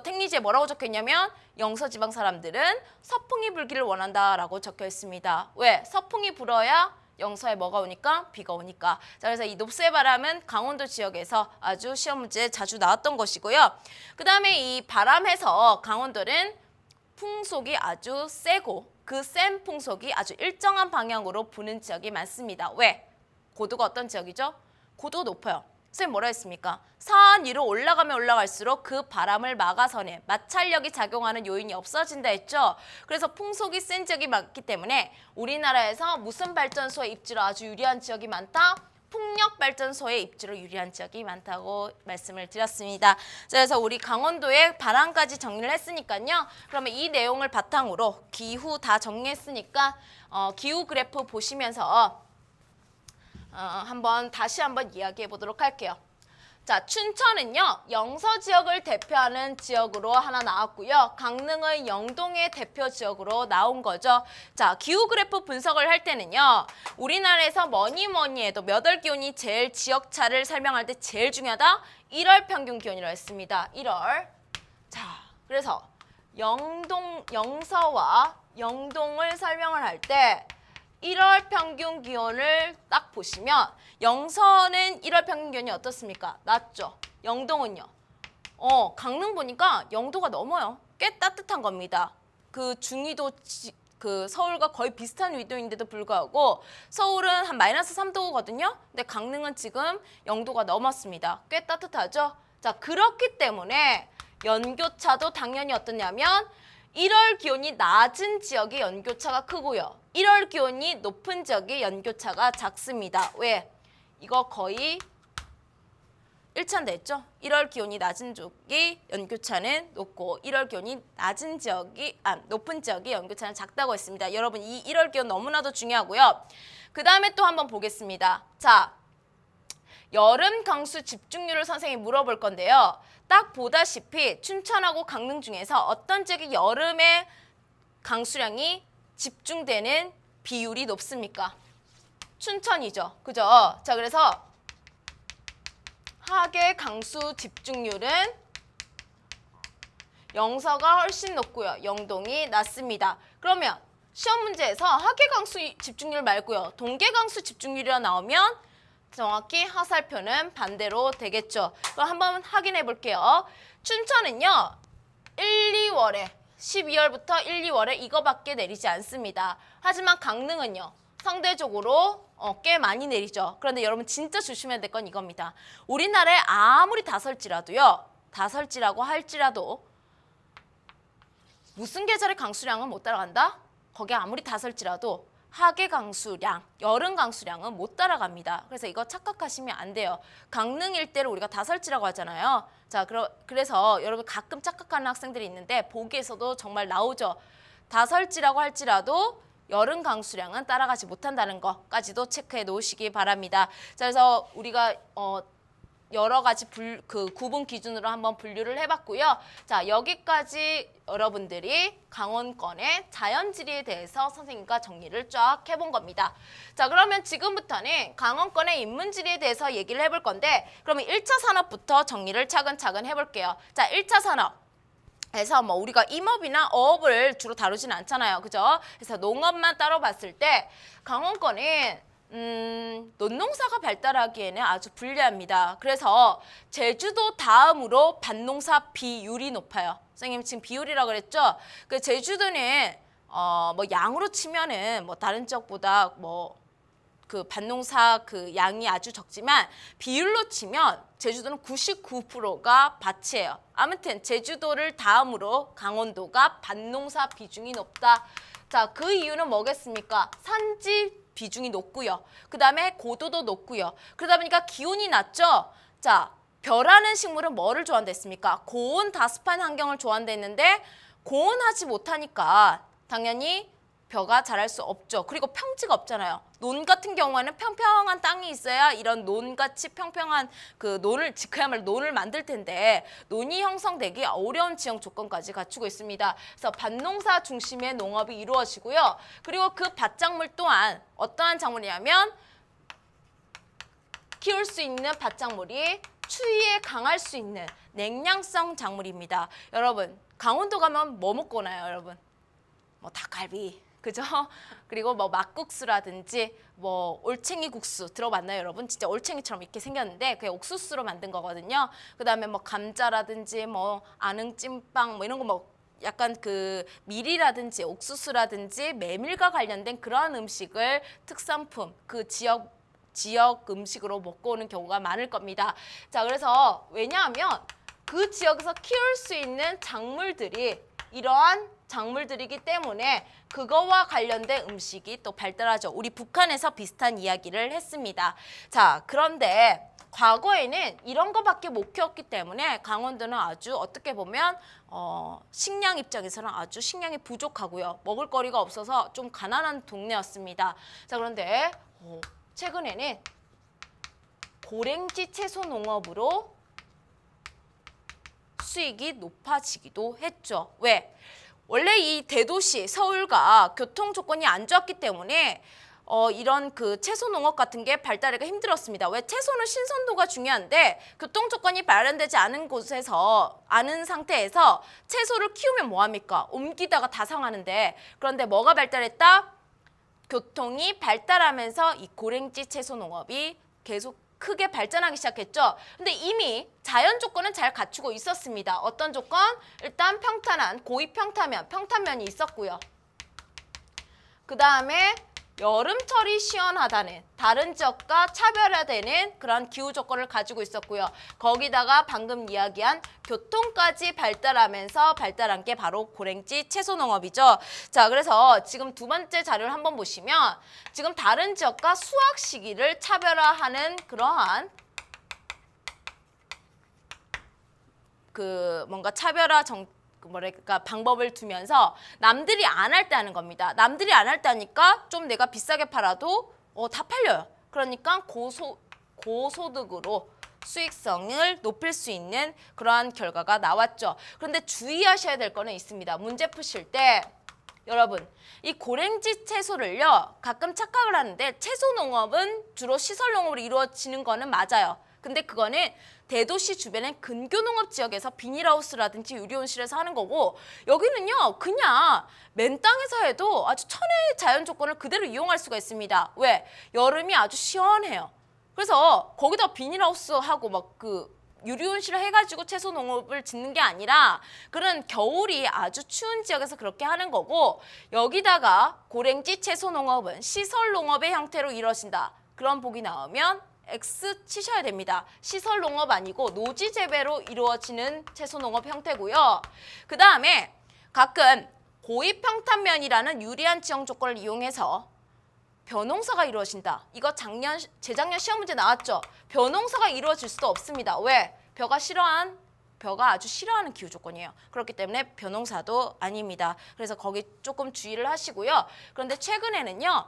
택리지에 뭐라고 적혀 있냐면 영서 지방 사람들은 서풍이 불기를 원한다라고 적혀 있습니다. 왜? 서풍이 불어야 영서에 뭐가 오니까? 비가 오니까. 자, 그래서 이 높새 바람은 강원도 지역에서 아주 시험 문제에 자주 나왔던 것이고요. 그 다음에 이 바람에서 강원도는 풍속이 아주 세고 그 센 풍속이 아주 일정한 방향으로 부는 지역이 많습니다. 왜? 고도가 어떤 지역이죠? 고도가 높아요. 선생님 뭐라 했습니까? 산 위로 올라가면 올라갈수록 그 바람을 막아서는 마찰력이 작용하는 요인이 없어진다 했죠. 그래서 풍속이 센 지역이 많기 때문에 우리나라에서 무슨 발전소의 입지로 아주 유리한 지역이 많다? 풍력발전소의 입지로 유리한 지역이 많다고 말씀을 드렸습니다. 그래서 우리 강원도의 바람까지 정리를 했으니까요. 그러면 이 내용을 바탕으로 기후 다 정리했으니까 기후 그래프 보시면서 다시 한번 이야기해 보도록 할게요. 자, 춘천은요 영서 지역을 대표하는 지역으로 하나 나왔고요. 강릉은 영동의 대표 지역으로 나온 거죠. 자, 기후 그래프 분석을 할 때는요 우리나라에서 뭐니 해도 몇 월 기온이 제일 지역차를 설명할 때 제일 중요하다? 1월 평균 기온이라고 했습니다. 1월. 자, 그래서 영서와 영동을 설명을 할 때 1월 평균 기온을 딱 보시면 영서는 1월 평균 기온이 어떻습니까? 낮죠. 영동은요. 강릉 보니까 0도가 넘어요. 꽤 따뜻한 겁니다. 중위도 서울과 거의 비슷한 위도인데도 불구하고 서울은 한 마이너스 3도거든요. 근데 강릉은 지금 0도가 넘었습니다. 꽤 따뜻하죠. 자, 그렇기 때문에 연교차도 당연히 어떠냐면 1월 기온이 낮은 지역의 연교차가 크고요. 1월 기온이 높은 지역의 연교차가 작습니다. 왜? 이거 거의 일치한다 했죠? 1월 기온이 낮은 쪽이 연교차는 높고 1월 기온이 높은 지역이 연교차는 작다고 했습니다. 여러분 이 1월 기온 너무나도 중요하고요. 그 다음에 또 한번 보겠습니다. 자, 여름 강수 집중률을 선생님이 물어볼 건데요. 딱 보다시피 춘천하고 강릉 중에서 어떤 지역이 여름에 강수량이 집중되는 비율이 높습니까? 춘천이죠. 그죠? 자, 그래서 하계 강수 집중률은 영서가 훨씬 높고요. 영동이 낮습니다. 그러면 시험 문제에서 하계 강수 집중률 말고요. 동계 강수 집중률이라 나오면 정확히 하살표는 반대로 되겠죠. 그럼 한번 확인해 볼게요. 춘천은요. 12월에 12월부터 1, 2월에 이거밖에 내리지 않습니다. 하지만 강릉은요. 상대적으로 꽤 많이 내리죠. 그런데 여러분 진짜 조심해야 될 건 이겁니다. 우리나라에 아무리 다설지라도요. 다설지라고 할지라도 무슨 계절의 강수량은 못 따라간다? 거기에 아무리 다설지라도 하계 강수량, 여름 강수량은 못 따라갑니다. 그래서 이거 착각하시면 안 돼요. 강릉 일대를 우리가 다설지라고 하잖아요. 자, 그래서 여러분 가끔 착각하는 학생들이 있는데 보기에서도 정말 나오죠. 다설지라고 할지라도 여름 강수량은 따라가지 못한다는 것까지도 체크해 놓으시기 바랍니다. 자, 그래서 우리가 여러 가지 구분 기준으로 한번 분류를 해봤고요. 자, 여기까지 여러분들이 강원권의 자연지리에 대해서 선생님과 정리를 쫙 해본 겁니다. 자, 그러면 지금부터는 강원권의 인문지리에 대해서 얘기를 해볼 건데 그러면 1차 산업부터 정리를 차근차근 해볼게요. 자, 1차 산업. 그래서 우리가 임업이나 어업을 주로 다루지는 않잖아요. 그죠? 그래서 농업만 따로 봤을 때 강원권은 논농사가 발달하기에는 아주 불리합니다. 그래서 제주도 다음으로 밭농사 비율이 높아요. 선생님 지금 비율이라고 그랬죠? 그 제주도는 뭐 양으로 치면은 뭐 다른 지역보다 뭐 그 밭농사 그 양이 아주 적지만 비율로 치면 제주도는 99%가 밭이에요. 아무튼 제주도를 다음으로 강원도가 밭농사 비중이 높다. 자, 그 이유는 뭐겠습니까? 산지 비중이 높고요. 그 다음에 고도도 높고요. 그러다 보니까 기온이 낮죠? 자, 벼라는 식물은 뭐를 좋아한다 했습니까? 고온 다습한 환경을 좋아한다 했는데 고온하지 못하니까 당연히 벼가 자랄 수 없죠. 그리고 평지가 없잖아요. 논 같은 경우에는 평평한 땅이 있어야 이런 논같이 평평한 그 논을 그야말로 논을 만들 텐데 논이 형성되기 어려운 지형 조건까지 갖추고 있습니다. 그래서 밭농사 중심의 농업이 이루어지고요. 그리고 그 밭작물 또한 어떠한 작물이냐면 키울 수 있는 밭작물이 추위에 강할 수 있는 냉량성 작물입니다. 여러분 강원도 가면 뭐 먹고 나요, 여러분? 뭐 닭갈비. 그죠? 그리고 뭐 막국수라든지 뭐 올챙이 국수 들어봤나요, 여러분? 진짜 올챙이처럼 이렇게 생겼는데 그게 옥수수로 만든 거거든요. 그다음에 뭐 감자라든지 뭐 아능찜빵 뭐 이런 거 뭐 약간 그 밀이라든지 옥수수라든지 메밀과 관련된 그러한 음식을 특산품 그 지역 음식으로 먹고 오는 경우가 많을 겁니다. 자, 그래서 왜냐하면 그 지역에서 키울 수 있는 작물들이 이러한 작물들이기 때문에 그거와 관련된 음식이 또 발달하죠. 우리 북한에서 비슷한 이야기를 했습니다. 자, 그런데 과거에는 이런 거밖에 못 키웠기 때문에 강원도는 아주 어떻게 보면 식량 입장에서는 아주 식량이 부족하고요. 먹을 거리가 없어서 좀 가난한 동네였습니다. 자, 그런데 최근에는 고랭지 채소 농업으로 수익이 높아지기도 했죠. 왜? 원래 이 대도시 서울과 교통 조건이 안 좋았기 때문에 이런 그 채소 농업 같은 게 발달하기가 힘들었습니다. 왜? 채소는 신선도가 중요한데 교통 조건이 마련되지 않은 곳에서 않은 상태에서 채소를 키우면 뭐 합니까? 옮기다가 다 상하는데 그런데 뭐가 발달했다? 교통이 발달하면서 이 고랭지 채소 농업이 계속 크게 발전하기 시작했죠. 근데 이미 자연 조건은 잘 갖추고 있었습니다. 어떤 조건? 일단 평탄한 고위 평탄면이 있었고요. 그 다음에 여름철이 시원하다는 다른 지역과 차별화되는 그런 기후 조건을 가지고 있었고요. 거기다가 방금 이야기한 교통까지 발달하면서 발달한 게 바로 고랭지 채소 농업이죠. 자, 그래서 지금 두 번째 자료를 한번 보시면 지금 다른 지역과 수확 시기를 차별화하는 그러한 그 뭔가 차별화 뭐랄까 방법을 두면서 남들이 안 할 때 하는 겁니다. 남들이 안 할 때 하니까 좀 내가 비싸게 팔아도 다 팔려요. 그러니까 고소득으로 수익성을 높일 수 있는 그러한 결과가 나왔죠. 그런데 주의하셔야 될 거는 있습니다. 문제 푸실 때 여러분 이 고랭지 채소를요 가끔 착각을 하는데 채소 농업은 주로 시설 농업으로 이루어지는 거는 맞아요. 근데 그거는 대도시 주변의 근교농업 지역에서 비닐하우스라든지 유리온실에서 하는 거고 여기는요 그냥 맨 땅에서 해도 아주 천혜의 자연 조건을 그대로 이용할 수가 있습니다. 왜? 여름이 아주 시원해요. 그래서 거기다 비닐하우스하고 막 그 유리온실을 해가지고 채소 농업을 짓는 게 아니라 그런 겨울이 아주 추운 지역에서 그렇게 하는 거고 여기다가 고랭지 채소 농업은 시설 농업의 형태로 이루어진다. 그런 복이 나오면 X 치셔야 됩니다. 시설 농업 아니고 노지 재배로 이루어지는 채소 농업 형태고요. 그 다음에 가끔 고위 평탄면이라는 유리한 지형 조건을 이용해서 벼농사가 이루어진다. 이거 재작년 시험 문제 나왔죠. 벼농사가 이루어질 수도 없습니다. 왜? 벼가 아주 싫어하는 기후 조건이에요. 그렇기 때문에 벼농사도 아닙니다. 그래서 거기 조금 주의를 하시고요. 그런데 최근에는요,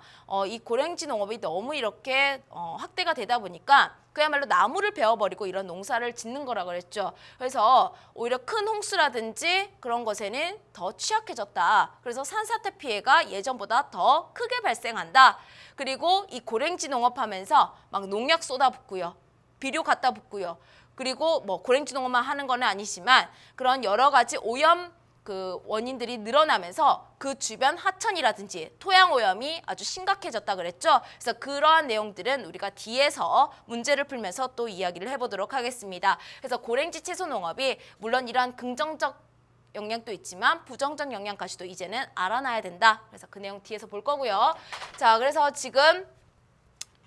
이 고랭지 농업이 너무 이렇게 확대가 되다 보니까 그야말로 나무를 베어버리고 이런 농사를 짓는 거라고 그랬죠. 그래서 오히려 큰 홍수라든지 그런 것에는 더 취약해졌다. 그래서 산사태 피해가 예전보다 더 크게 발생한다. 그리고 이 고랭지 농업하면서 막 농약 쏟아붓고요. 비료 갖다 붓고요. 그리고 뭐 고랭지 농업만 하는 건 아니지만 그런 여러 가지 오염 그 원인들이 늘어나면서 그 주변 하천이라든지 토양 오염이 아주 심각해졌다 그랬죠. 그래서 그러한 내용들은 우리가 뒤에서 문제를 풀면서 또 이야기를 해보도록 하겠습니다. 그래서 고랭지 채소 농업이 물론 이러한 긍정적 영향도 있지만 부정적 영향까지도 이제는 알아놔야 된다. 그래서 그 내용 뒤에서 볼 거고요. 자, 그래서 지금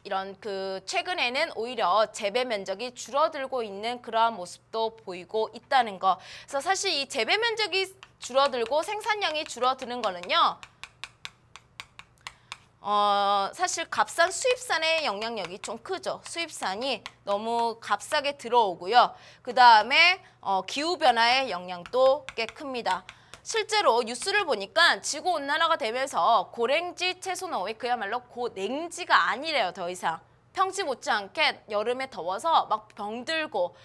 이런 그 최근에는 오히려 재배 면적이 줄어들고 있는 그러한 모습도 보이고 있다는 거. 그래서 사실 이 재배 면적이 줄어들고 생산량이 줄어드는 거는요. 사실 값싼 수입산의 영향력이 좀 크죠. 수입산이 너무 값싸게 들어오고요. 그 다음에 기후변화의 영향도 꽤 큽니다. 실제로 뉴스를 보니까 지구온난화가 되면서 고랭지 채소 농업이 그야말로 고냉지가 아니래요. 더 이상. 평지 못지않게 여름에 더워서 막 병들고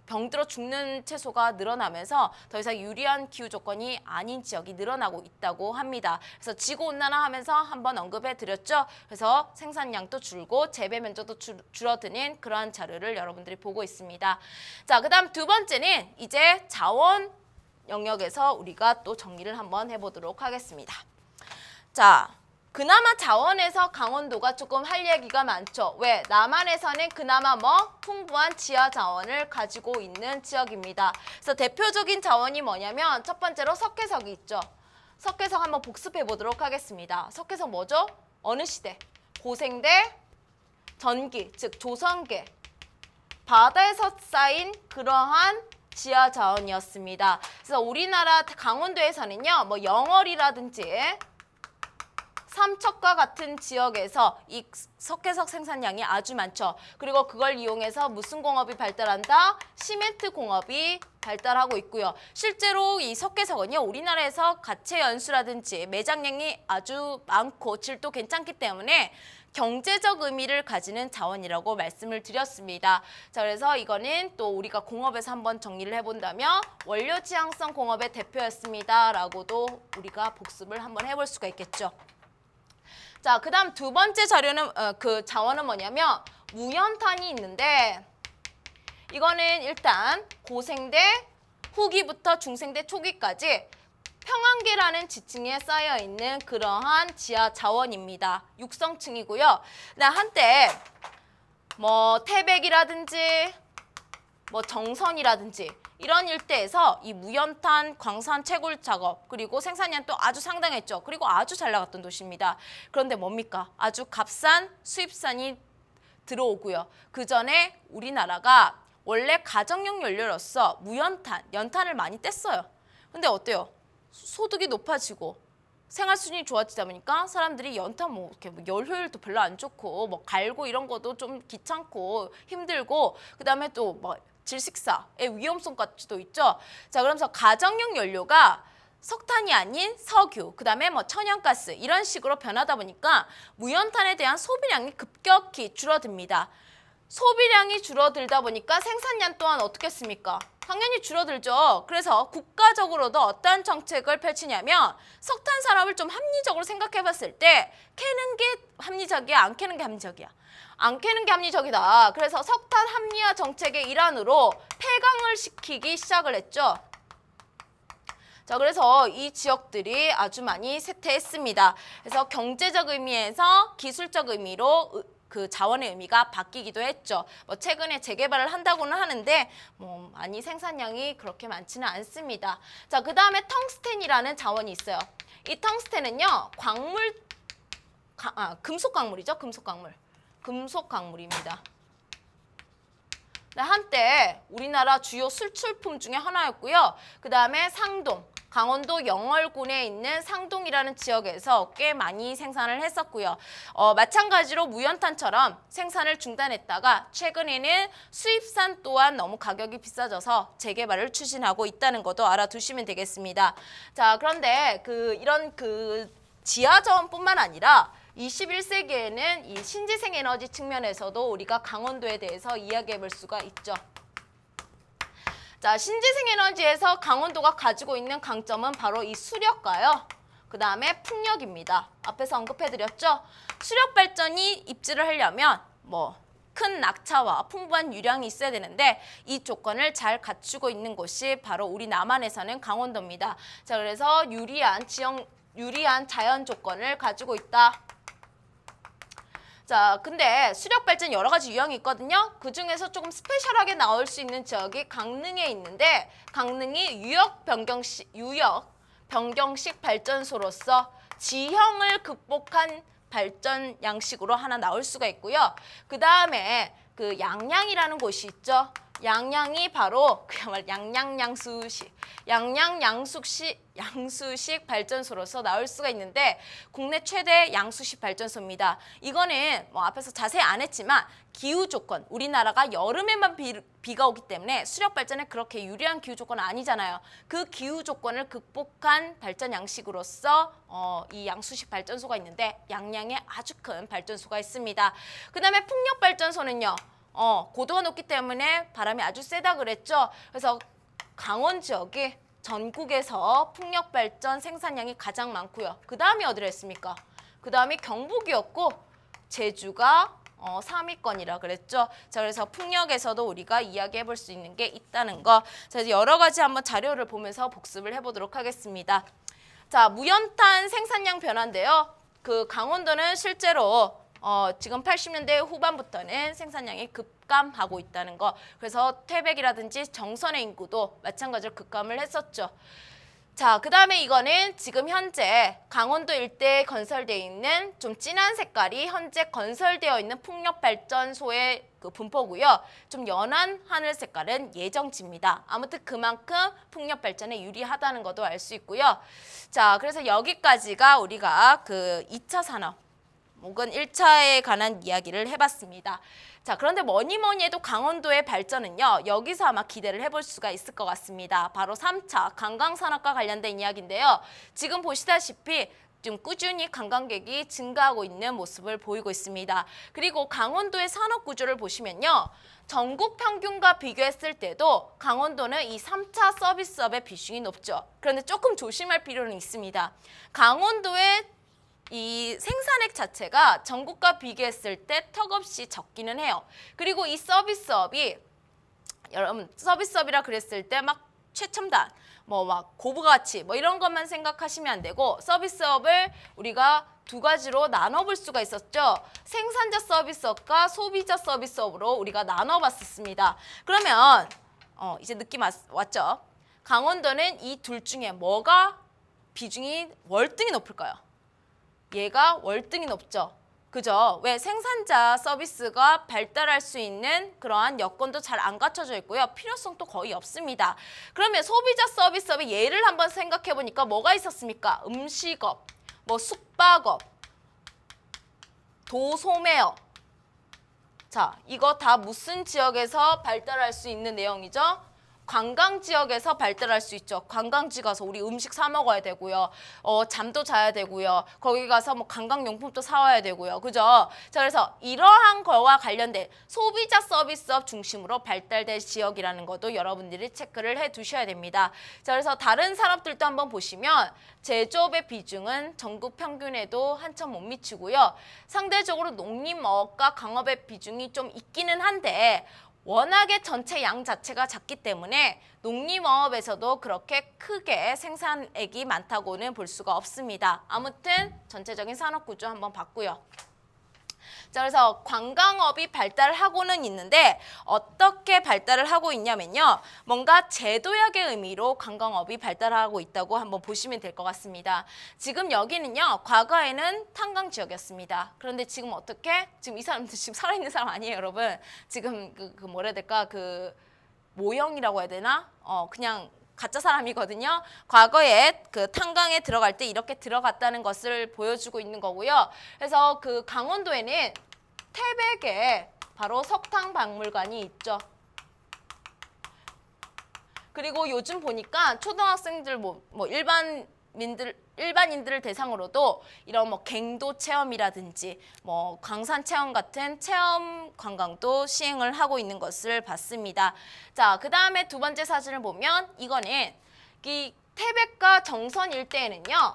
병들어 죽는 채소가 늘어나면서 더 이상 유리한 기후 조건이 아닌 지역이 늘어나고 있다고 합니다. 그래서 지구온난화 하면서 한번 언급해 드렸죠. 그래서 생산량도 줄고 재배 면적도 줄어드는 그러한 자료를 여러분들이 보고 있습니다. 자, 그다음 두 번째는 이제 자원 영역에서 우리가 또 정리를 한번 해보도록 하겠습니다. 자, 그나마 자원에서 강원도가 조금 할 얘기가 많죠. 왜? 남한에서는 그나마 풍부한 지하 자원을 가지고 있는 지역입니다. 그래서 대표적인 자원이 뭐냐면 첫 번째로 석회석이 있죠. 석회석 한번 복습해 보도록 하겠습니다. 석회석 뭐죠? 어느 시대? 고생대 전기, 즉 조선계, 바다에서 쌓인 그러한 지하 자원이었습니다. 그래서 우리나라 강원도에서는요, 영월이라든지 삼척과 같은 지역에서 이 석회석 생산량이 아주 많죠. 그리고 그걸 이용해서 무슨 공업이 발달한다? 시멘트 공업이 발달하고 있고요. 실제로 이 석회석은요, 우리나라에서 가채 연수라든지 매장량이 아주 많고 질도 괜찮기 때문에 경제적 의미를 가지는 자원이라고 말씀을 드렸습니다. 자, 그래서 이거는 또 우리가 공업에서 한번 정리를 해본다면 원료 지향성 공업의 대표였습니다. 라고도 우리가 복습을 한번 해볼 수가 있겠죠. 자, 그 다음 두 번째 자료는 그 자원은 뭐냐면 무연탄이 있는데 이거는 일단 고생대 후기부터 중생대 초기까지 평안계라는 지층에 쌓여 있는 그러한 지하 자원입니다. 육성층이고요. 한때 태백이라든지 정선이라든지 이런 일대에서 이 무연탄 광산 채굴 작업 그리고 생산량도 아주 상당했죠. 그리고 아주 잘 나갔던 도시입니다. 그런데 뭡니까? 아주 값싼 수입산이 들어오고요. 그 전에 우리나라가 원래 가정용 연료로서 무연탄, 연탄을 많이 뗐어요. 근데 어때요? 소득이 높아지고 생활 수준이 좋아지다 보니까 사람들이 연탄 이렇게 열 효율도 별로 안 좋고 갈고 이런 것도 좀 귀찮고 힘들고 그다음에 또 질식사의 위험성까지도 있죠. 자, 그러면서 가정용 연료가 석탄이 아닌 석유, 그다음에 천연가스 이런 식으로 변하다 보니까 무연탄에 대한 소비량이 급격히 줄어듭니다. 소비량이 줄어들다 보니까 생산량 또한 어떻겠습니까? 당연히 줄어들죠. 그래서 국가적으로도 어떤 정책을 펼치냐면 석탄 산업을 좀 합리적으로 생각해 봤을 때 캐는 게 합리적이야, 안 캐는 게 합리적이야? 안 캐는 게 합리적이다. 그래서 석탄 합리화 정책의 일환으로 폐광을 시키기 시작을 했죠. 자, 그래서 이 지역들이 아주 많이 쇠퇴했습니다. 그래서 경제적 의미에서 기술적 의미로 그 자원의 의미가 바뀌기도 했죠. 최근에 재개발을 한다고는 하는데 많이 생산량이 그렇게 많지는 않습니다. 자, 그 다음에 텅스텐이라는 자원이 있어요. 이 텅스텐은요, 금속 강물이죠. 금속 강물입니다. 한때 우리나라 주요 수출품 중에 하나였고요. 그 다음에 상동, 강원도 영월군에 있는 상동이라는 지역에서 꽤 많이 생산을 했었고요. 마찬가지로 무연탄처럼 생산을 중단했다가 최근에는 수입산 또한 너무 가격이 비싸져서 재개발을 추진하고 있다는 것도 알아두시면 되겠습니다. 자, 그런데 이런 지하 자원뿐만 아니라 21세기에는 이 신재생 에너지 측면에서도 우리가 강원도에 대해서 이야기해 볼 수가 있죠. 자, 신재생 에너지에서 강원도가 가지고 있는 강점은 바로 이 수력과요. 그 다음에 풍력입니다. 앞에서 언급해 드렸죠. 수력 발전이 입지를 하려면 큰 낙차와 풍부한 유량이 있어야 되는데 이 조건을 잘 갖추고 있는 곳이 바로 우리 남한에 사는 강원도입니다. 자, 그래서 유리한 자연 조건을 가지고 있다. 자, 근데 수력 발전 여러 가지 유형이 있거든요. 그 중에서 조금 스페셜하게 나올 수 있는 지역이 강릉에 있는데, 강릉이 유역 변경식 발전소로서 지형을 극복한 발전 양식으로 하나 나올 수가 있고요. 그 다음에 그 양양이라는 곳이 있죠. 양양이 바로 그야말로 양수식 발전소로서 나올 수가 있는데 국내 최대 양수식 발전소입니다. 이거는 뭐 앞에서 자세히 안 했지만 기후 조건, 우리나라가 여름에만 비가 오기 때문에 수력 발전에 그렇게 유리한 기후 조건은 아니잖아요. 그 기후 조건을 극복한 발전 양식으로서 이 양수식 발전소가 있는데 양양에 아주 큰 발전소가 있습니다. 그 다음에 풍력 발전소는요. 고도가 높기 때문에 바람이 아주 세다 그랬죠. 그래서 강원 지역이 전국에서 풍력 발전 생산량이 가장 많고요. 그 다음이 어디로 했습니까? 그 다음이 경북이었고 제주가 3위권이라 그랬죠. 자, 그래서 풍력에서도 우리가 이야기해 볼 수 있는 게 있다는 거. 자, 이제 여러 가지 한번 자료를 보면서 복습을 해보도록 하겠습니다. 자, 무연탄 생산량 변화인데요. 그 강원도는 실제로 지금 80년대 후반부터는 생산량이 급감하고 있다는 거. 그래서 태백이라든지 정선의 인구도 마찬가지로 급감을 했었죠. 자, 그 다음에 이거는 지금 현재 강원도 일대에 건설되어 있는 좀 진한 색깔이 현재 건설되어 있는 풍력발전소의 그 분포고요. 좀 연한 하늘 색깔은 예정지입니다. 아무튼 그만큼 풍력발전에 유리하다는 것도 알 수 있고요. 자, 그래서 여기까지가 우리가 그 2차 산업 혹은 1차에 관한 이야기를 해봤습니다. 자, 그런데 뭐니 해도 강원도의 발전은요. 여기서 아마 기대를 해볼 수가 있을 것 같습니다. 바로 3차 관광산업과 관련된 이야기인데요. 지금 보시다시피 좀 꾸준히 관광객이 증가하고 있는 모습을 보이고 있습니다. 그리고 강원도의 산업 구조를 보시면요. 전국 평균과 비교했을 때도 강원도는 이 3차 서비스업의 비중이 높죠. 그런데 조금 조심할 필요는 있습니다. 강원도의 이 생산액 자체가 전국과 비교했을 때 턱없이 적기는 해요. 그리고 이 서비스업이 여러분 서비스업이라 그랬을 때 막 최첨단 뭐 막 고부가치 뭐 이런 것만 생각하시면 안 되고 서비스업을 우리가 두 가지로 나눠볼 수가 있었죠. 생산자 서비스업과 소비자 서비스업으로 우리가 나눠봤었습니다. 그러면 이제 느낌 왔죠? 강원도는 이 둘 중에 뭐가 비중이 월등히 높을까요? 얘가 월등히 높죠. 그죠? 왜 생산자 서비스가 발달할 수 있는 그러한 여건도 잘 안 갖춰져 있고요. 필요성도 거의 없습니다. 그러면 소비자 서비스업의 예를 한번 생각해 보니까 뭐가 있었습니까? 음식업, 뭐 숙박업, 도소매업. 자, 이거 다 무슨 지역에서 발달할 수 있는 내용이죠? 관광 지역에서 발달할 수 있죠. 관광지 가서 우리 음식 사 먹어야 되고요. 잠도 자야 되고요. 거기 가서 뭐 관광용품도 사와야 되고요. 그죠? 자, 그래서 이러한 거와 관련된 소비자 서비스업 중심으로 발달될 지역이라는 것도 여러분들이 체크를 해 두셔야 됩니다. 자, 그래서 다른 산업들도 한번 보시면 제조업의 비중은 전국 평균에도 한참 못 미치고요. 상대적으로 농림어업과 강업의 비중이 좀 있기는 한데 워낙에 전체 양 자체가 작기 때문에 농림어업에서도 그렇게 크게 생산액이 많다고는 볼 수가 없습니다. 아무튼 전체적인 산업구조 한번 봤고요. 자, 그래서 관광업이 발달하고는 있는데 어떻게 발달을 하고 있냐면요. 뭔가 제도약의 의미로 관광업이 발달하고 있다고 한번 보시면 될 것 같습니다. 지금 여기는요. 과거에는 탄광 지역이었습니다. 그런데 지금 어떻게? 지금 이 사람들 지금 살아있는 사람 아니에요, 여러분. 지금 그 뭐라 해야 될까? 그 모형이라고 해야 되나? 그냥 가짜 사람이거든요. 과거에 그 탄광에 들어갈 때 이렇게 들어갔다는 것을 보여주고 있는 거고요. 그래서 그 강원도에는 태백에 바로 석탄박물관이 있죠. 그리고 요즘 보니까 초등학생들 뭐 일반인들을 대상으로도 이런 뭐 갱도 체험이라든지 뭐 광산 체험 같은 체험 관광도 시행을 하고 있는 것을 봤습니다. 자, 그 다음에 두 번째 사진을 보면 이거는 이 태백과 정선 일대에는요.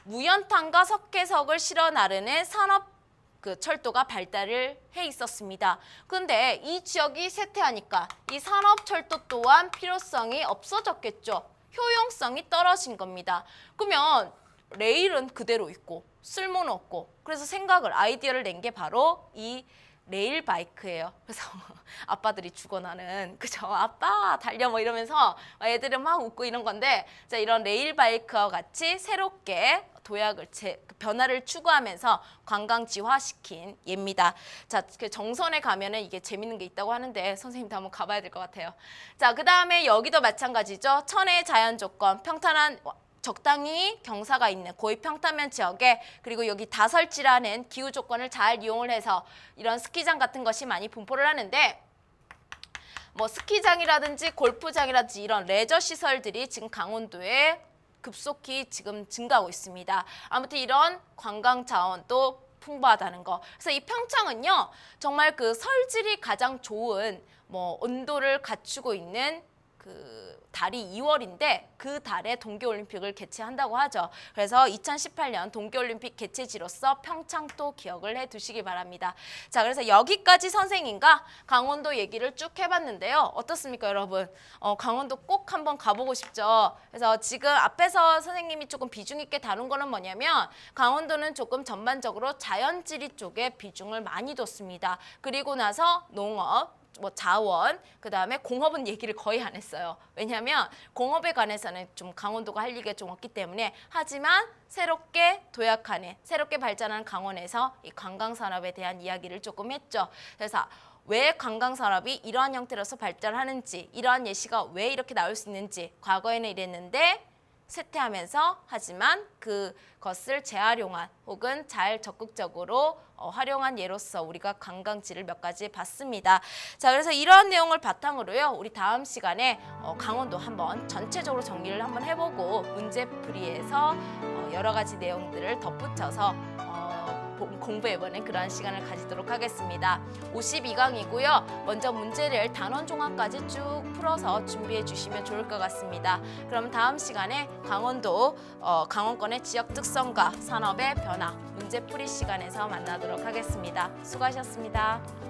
무연탄과 석회석을 실어 나르는 산업 그 철도가 발달을 해 있었습니다. 그런데 이 지역이 쇠퇴하니까 이 산업철도 또한 필요성이 없어졌겠죠. 효용성이 떨어진 겁니다. 그러면 레일은 그대로 있고 쓸모는 없고, 그래서 아이디어를 낸 게 바로 이 레일 바이크예요. 그래서 아빠들이 죽어나는, 그죠? 아빠 달려 뭐 이러면서 애들은 막 웃고 이런 건데, 자, 이런 레일 바이크와 같이 새롭게 변화를 추구하면서 관광지화시킨 예입니다. 자, 그 정선에 가면은 이게 재밌는 게 있다고 하는데 선생님도 한번 가봐야 될 것 같아요. 자, 그 다음에 여기도 마찬가지죠. 천혜의 자연 조건, 평탄한 적당히 경사가 있는 고위 평탄면 지역에, 그리고 여기 다설지라는 기후 조건을 잘 이용을 해서 이런 스키장 같은 것이 많이 분포를 하는데, 뭐 스키장이라든지 골프장이라든지 이런 레저 시설들이 지금 강원도에 급속히 지금 증가하고 있습니다. 아무튼 이런 관광 자원도 풍부하다는 거. 그래서 이 평창은요, 정말 그 설질이 가장 좋은 뭐 온도를 갖추고 있는 그 달이 2월인데 그 달에 동계올림픽을 개최한다고 하죠. 그래서 2018년 동계올림픽 개최지로서 평창도 기억을 해두시기 바랍니다. 자, 그래서 여기까지 선생님과 강원도 얘기를 쭉 해봤는데요. 어떻습니까, 여러분? 강원도 꼭 한번 가보고 싶죠. 그래서 지금 앞에서 선생님이 조금 비중 있게 다룬 거는 뭐냐면, 강원도는 조금 전반적으로 자연지리 쪽에 비중을 많이 뒀습니다. 그리고 나서 농업, 뭐 자원, 그 다음에 공업은 얘기를 거의 안 했어요. 왜냐하면 공업에 관해서는 좀 강원도가 할 얘기가 좀 없기 때문에. 하지만 새롭게 도약하는, 새롭게 발전하는 강원에서 이 관광산업에 대한 이야기를 조금 했죠. 그래서 왜 관광산업이 이러한 형태로서 발전하는지, 이러한 예시가 왜 이렇게 나올 수 있는지, 과거에는 이랬는데 쇠퇴하면서, 하지만 그것을 재활용한 혹은 잘 적극적으로 활용한 예로서 우리가 관광지를 몇 가지 봤습니다. 자, 그래서 이러한 내용을 바탕으로요, 우리 다음 시간에 강원도 한번 전체적으로 정리를 한번 해보고 문제풀이에서 여러 가지 내용들을 덧붙여서 공부해보는 그러한 시간을 가지도록 하겠습니다. 52강이고요. 먼저 문제를 단원 종합까지 쭉 풀어서 준비해 주시면 좋을 것 같습니다. 그럼 다음 시간에 강원권의 지역 특성과 산업의 변화, 문제풀이 시간에서 만나도록 하겠습니다. 수고하셨습니다.